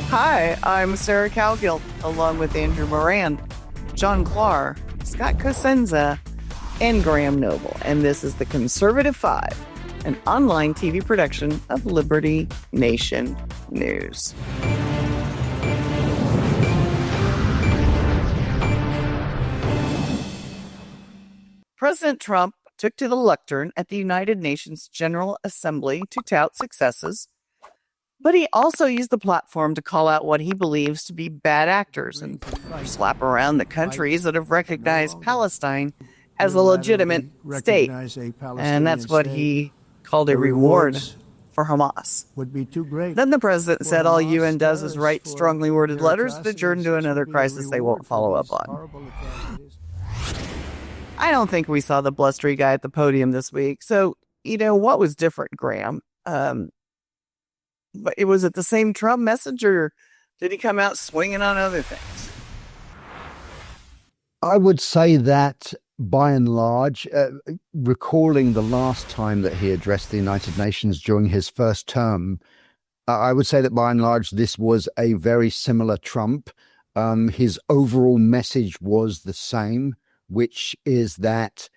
Hi, I'm Sarah Cowgill, along with Andrew Moran, John Clark, Scott Cosenza, and Graham Noble. And this is the Conservative Five, an online TV production of Liberty Nation News. President Trump took to the lectern at the United Nations General Assembly to tout successes, but he also used the platform to call out what he believes to be bad actors and slap around the countries that have recognized Palestine as a legitimate state. And that's what he called a reward for Hamas. Then the president said all UN does is write strongly worded letters that adjourn to another crisis they won't follow up on. I don't think we saw the blustery guy at the podium this week. So, what was different, Graham? But was it the same Trump message, or did he come out swinging on other things? I would say that, by and large, recalling the last time that he addressed the United Nations during his first term, I would say that, by and large, this was a very similar Trump. His overall message was the same, which is that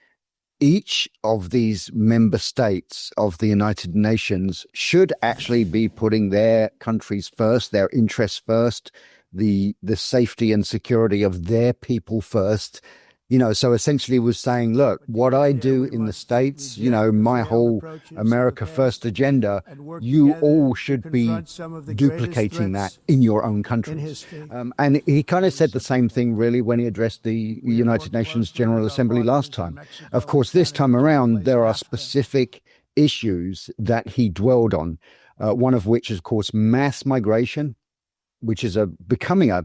each of these member states of the United Nations should actually be putting their countries first, their interests first, the safety and security of their people first. So essentially was saying, look, what I do in the States, my whole America First agenda, you all should be duplicating that in your own countries. And he kind of said the same thing, really, when he addressed the United Nations General Assembly last time. Of course, this time around, there are specific issues that he dwelled on, one of which is, of course, mass migration, which is becoming a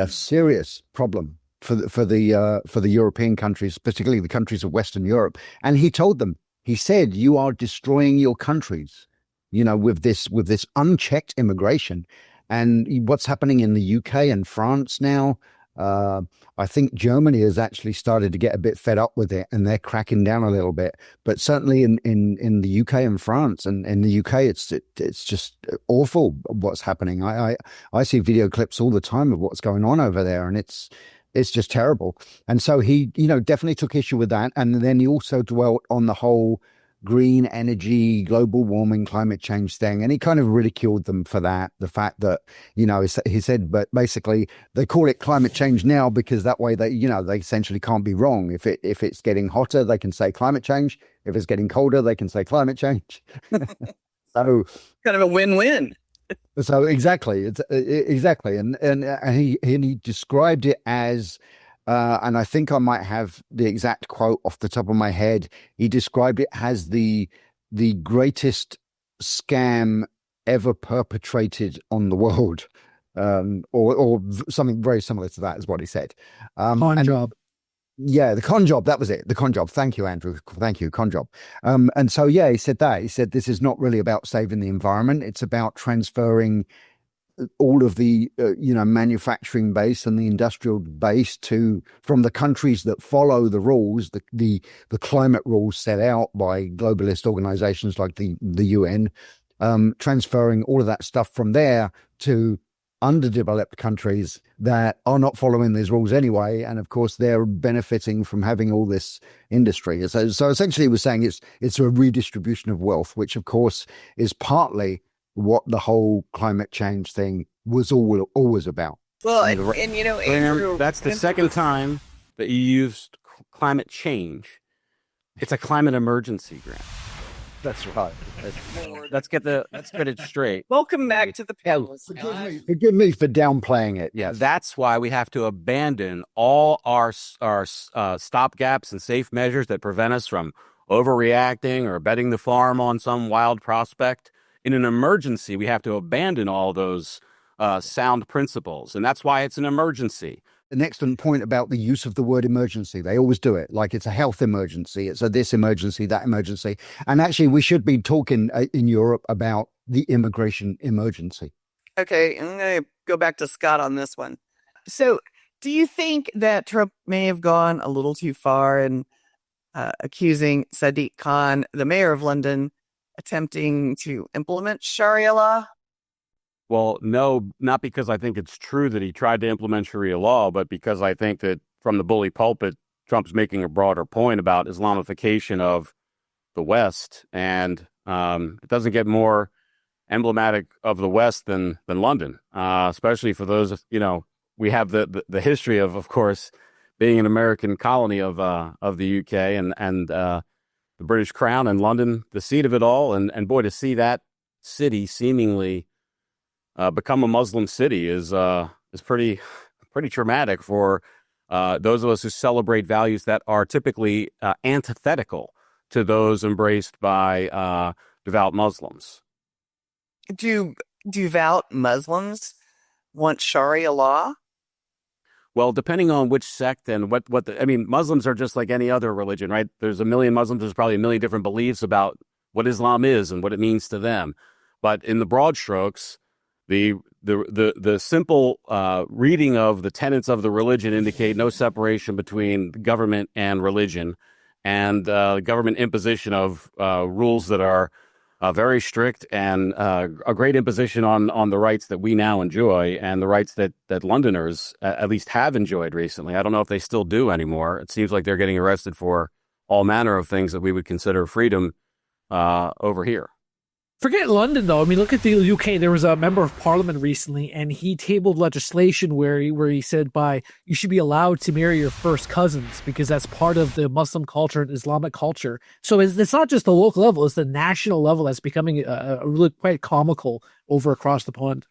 serious problem for the European countries, particularly the countries of Western Europe. And he told them, he said, you are destroying your countries, with this unchecked immigration. And what's happening in the UK and France now, I think Germany has actually started to get a bit fed up with it, and they're cracking down a little bit. But certainly in the UK and France, and in the UK, it's just awful what's happening. I see video clips all the time of what's going on over there, and it's just terrible. And so he, definitely took issue with that. And then he also dwelt on the whole green energy, global warming, climate change thing. And he kind of ridiculed them for that. The fact that, he said, but basically they call it climate change now because that way they essentially can't be wrong. If it's getting hotter, they can say climate change. If it's getting colder, they can say climate change. So kind of a win-win. So exactly, and he described it as, and I think I might have the exact quote off the top of my head. He described it as the greatest scam ever perpetrated on the world, or something very similar to that is what he said. Con job. Yeah, the con job. That was it. The con job. Thank you, Andrew. Thank you, con job. And so, yeah, he said that. He said this is not really about saving the environment. It's about transferring all of the, manufacturing base and the industrial base from the countries that follow the rules, the climate rules set out by globalist organizations like the UN, transferring all of that stuff from there to underdeveloped countries that are not following these rules anyway, and of course they're benefiting from having all this industry. So essentially, he was saying it's a redistribution of wealth, which of course is partly what the whole climate change thing was always about. Well, and Andrew, that's the second time that you used climate change. It's a climate emergency, Graham. That's right. Let's get it straight. Welcome back to the palace. Forgive me for downplaying it. Yeah, that's why we have to abandon all our stopgaps and safe measures that prevent us from overreacting or betting the farm on some wild prospect. In an emergency, we have to abandon all those sound principles, and that's why it's an emergency. An excellent point about the use of the word emergency. They always do it like it's a health emergency. It's a this emergency, that emergency. And actually, we should be talking in Europe about the immigration emergency. Okay, I'm going to go back to Scott on this one. So do you think that Trump may have gone a little too far in accusing Sadiq Khan, the mayor of London, attempting to implement Sharia law? Well, no, not because I think it's true that he tried to implement Sharia law, but because I think that from the bully pulpit, Trump's making a broader point about Islamification of the West, and it doesn't get more emblematic of the West than London, especially for those, we have the history of course, being an American colony of the UK and the British Crown, and London, the seat of it all, and boy, to see that city seemingly become a Muslim city is pretty traumatic for those of us who celebrate values that are typically antithetical to those embraced by devout Muslims. Do devout Muslims want Sharia law? Well, depending on which sect and Muslims are just like any other religion, right? There's a million Muslims. There's probably a million different beliefs about what Islam is and what it means to them. But in the broad strokes, the simple reading of the tenets of the religion indicate no separation between government and religion, and government imposition of rules that are very strict, and a great imposition on the rights that we now enjoy, and the rights that Londoners at least have enjoyed recently. I don't know if they still do anymore. It seems like they're getting arrested for all manner of things that we would consider freedom over here. Forget London, though. I mean, look at the UK. There was a member of parliament recently, and he tabled legislation where he said you should be allowed to marry your first cousins because that's part of the Muslim culture and Islamic culture. So it's not just the local level; it's the national level that's becoming really quite comical over across the pond.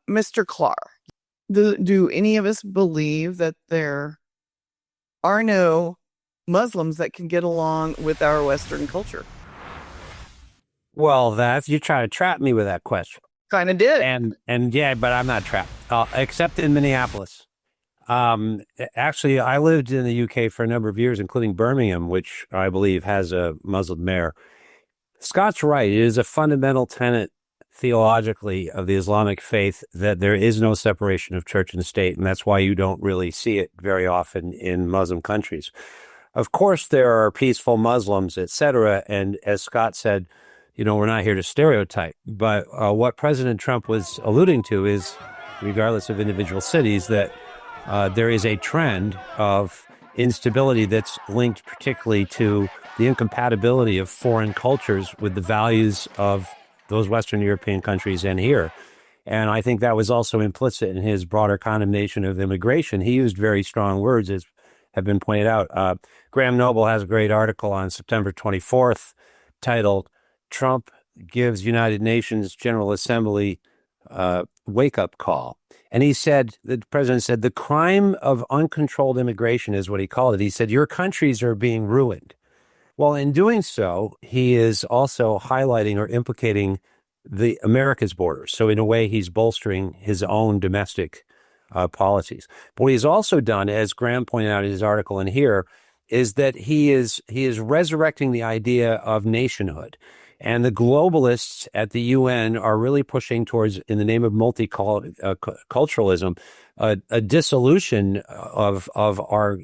Mr. Clark, do any of us believe that there are no Muslims that can get along with our Western culture? Well, you try to trap me with that question. Kind of did. And yeah, but I'm not trapped, except in Minneapolis. Actually, I lived in the UK for a number of years, including Birmingham, which I believe has a Muslim mayor. Scott's right. It is a fundamental tenet theologically of the Islamic faith that there is no separation of church and state, and that's why you don't really see it very often in Muslim countries. Of course, there are peaceful Muslims, etc., and as Scott said, we're not here to stereotype, but what President Trump was alluding to is, regardless of individual cities, that there is a trend of instability that's linked particularly to the incompatibility of foreign cultures with the values of those Western European countries and here. And I think that was also implicit in his broader condemnation of immigration. He used very strong words, as have been pointed out. Graham Noble has a great article on September 24th titled, "Trump gives United Nations General Assembly wake-up call." And he said, the president said, the crime of uncontrolled immigration is what he called it. He said, your countries are being ruined. Well, in doing so, he is also highlighting or implicating the America's borders. So in a way, he's bolstering his own domestic policies. But what he's also done, as Graham pointed out in his article in here, is that he is resurrecting the idea of nationhood. And the globalists at the UN are really pushing towards, in the name of multiculturalism, a dissolution of our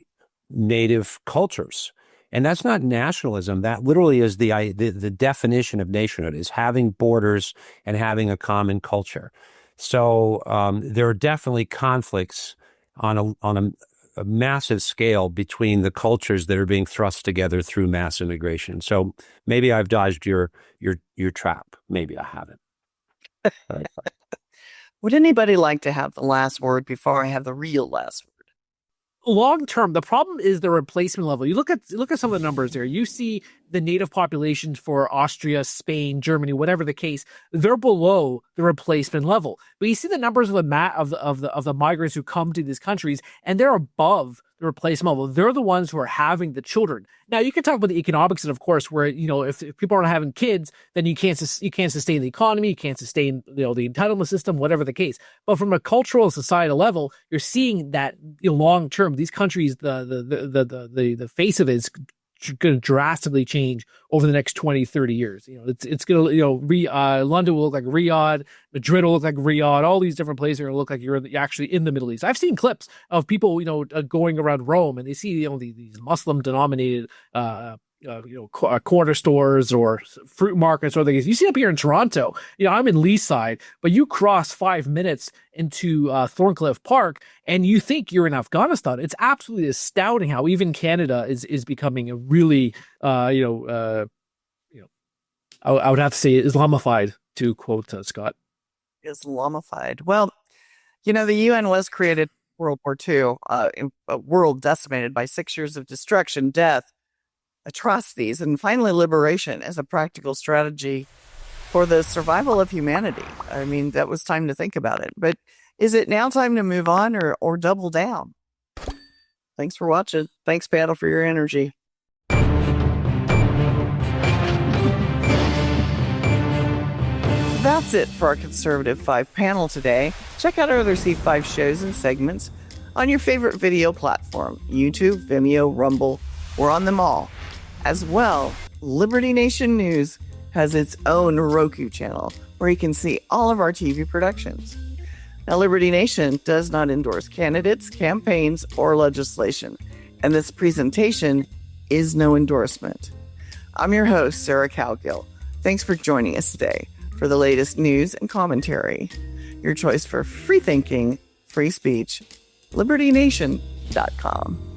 native cultures. And that's not nationalism. That literally is the definition of nationhood, is having borders and having a common culture. So there are definitely conflicts on a massive scale between the cultures that are being thrust together through mass immigration. So maybe I've dodged your trap. Maybe I haven't. Would anybody like to have the last word before I have the real last word? Long term, the problem is the replacement level. You look at some of the numbers there. You see the native populations for Austria, Spain, Germany, whatever the case, they're below the replacement level. But you see the numbers of the migrants who come to these countries, and they're above the replacement level. They're the ones who are having the children. Now, you can talk about the economics, and of course, where if people aren't having kids, then you can't sustain the economy, you can't sustain the entitlement system, whatever the case. But from a cultural societal level, you're seeing that long term, these countries, the face of it is going to drastically change over the next 20, 30 years. It's going to, London will look like Riyadh, Madrid will look like Riyadh, all these different places are going to look like you're actually in the Middle East. I've seen clips of people, going around Rome, and they see, these Muslim denominated, corner stores or fruit markets or things. You see up here in Toronto, I'm in Leaside, but you cross 5 minutes into Thorncliffe Park and you think you're in Afghanistan. It's absolutely astounding how even Canada is becoming a really, I would have to say Islamified, to quote Scott. Islamified. Well, the UN was created World War II, a world decimated by 6 years of destruction, death, atrocities, and finally liberation as a practical strategy for the survival of humanity. I mean, that was time to think about it. But is it now time to move on or double down? Thanks for watching. Thanks, Paddle, for your energy. That's it for our Conservative 5 panel today. Check out our other C5 shows and segments on your favorite video platform, YouTube, Vimeo, Rumble. We're on them all. As well, Liberty Nation News has its own Roku channel where you can see all of our TV productions. Now, Liberty Nation does not endorse candidates, campaigns, or legislation, and this presentation is no endorsement. I'm your host, Sarah Cowgill. Thanks for joining us today for the latest news and commentary. Your choice for free thinking, free speech, libertynation.com.